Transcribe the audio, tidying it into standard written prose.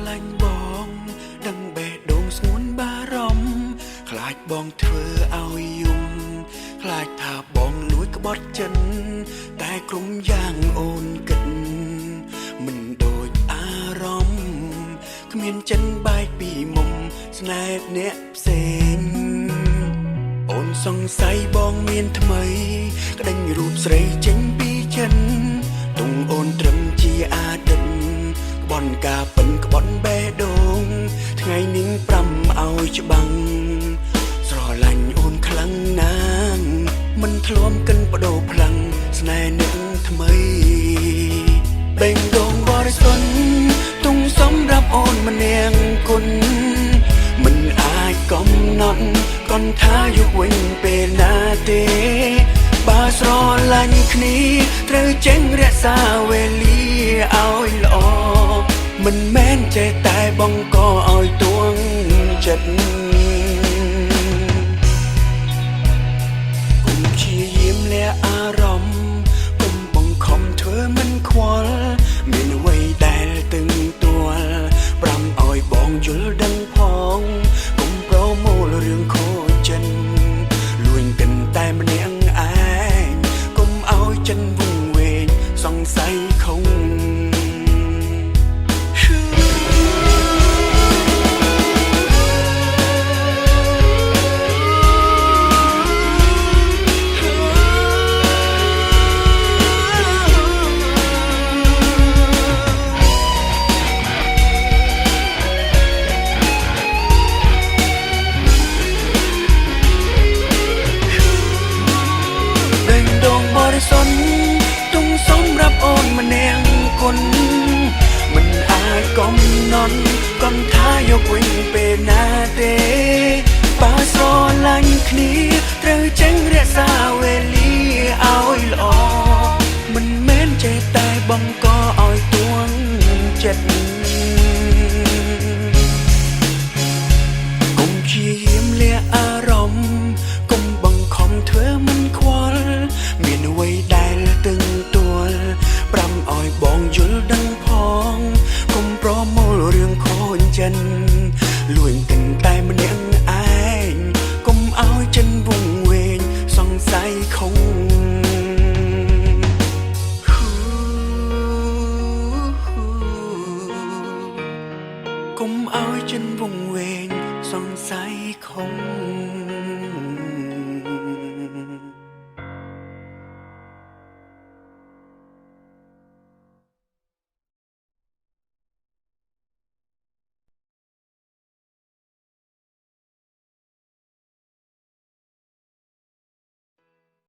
លាញ់បងដឹងបេះដូងស្ងួនបារម្ភខ្លាចបងធ្វើឲ្យយំខ្លាចថាបងលួចក្បត់ចិនតែក្រុមយ៉ាងអូនគិតមិនដូចអារម្មណ៍គ្មានចិនបែកពីមុំស្នេហ៍អ្នកផ្សេងអូនសង្ស័យបងមានថ្មីក្តេញរូបស្រីចេញពីចិនទងអូនត្រឹមជាអាទិត្យក្បន់ការពិនក្បន់បេះដូងថ្ងៃនេះប្រាំឲ្យច្បាំងស្រឡាញ់អូនខ្លាំងណាស់មិនធ្លាប់កិនបដូរផ្លាំងស្នេហ៍នឹងថ្មីបេងដូងបរិសុទ្ធទុំសម្រាប់អូនម្នាក់គុណមិនអាចកំណត់កនថាយកវិញពេលណាទេបើស្រឡាញ់គ្នាត្រូវចេញរក្សាវេលាឲ្យល្អមិនមែនចេះតែបង្កឲ្យទួងចិត្តគុំព្យាយាមលាអារម្មណ៍គុំបង្ខំធ្វើមិនខ្វល់មានអ្វីដែលទឹងទាល់ប្រាំឲ្យបងយល់ដឹងផងគុំប្រមូលរឿងខូចចិនលួញកិនតែម្នាក់ឯងគុំឲ្យចិនវង្វេងសង្ស័យខុងទុំសម្រាប់អូនម្នាក់គុណមិនអាចកំណត់កនថាយកវិញពេលណាទេបើស្រឡាញ់គ្នាត្រូវចេញរក្សាវេលាឲ្យល្អមិនមែនចេះតែបង្កឲ្យទួងចិត្តគុំព្យាយាមលាអារម្មណ៍គុំបង្ខំធ្វើមិនខ្វល់មានអ្វីដែលទឹងទាល់ប្រាំឲ្យបងយល់ដឹងផងគុំប្រមូលរឿងខូចចិនលួញកិនតែម្នាក់ឯងគុំឲ្យចិនវង្វេងសង្ស័យខុងគុំឲ្យចិនវង្វេងសង្ស័យខុង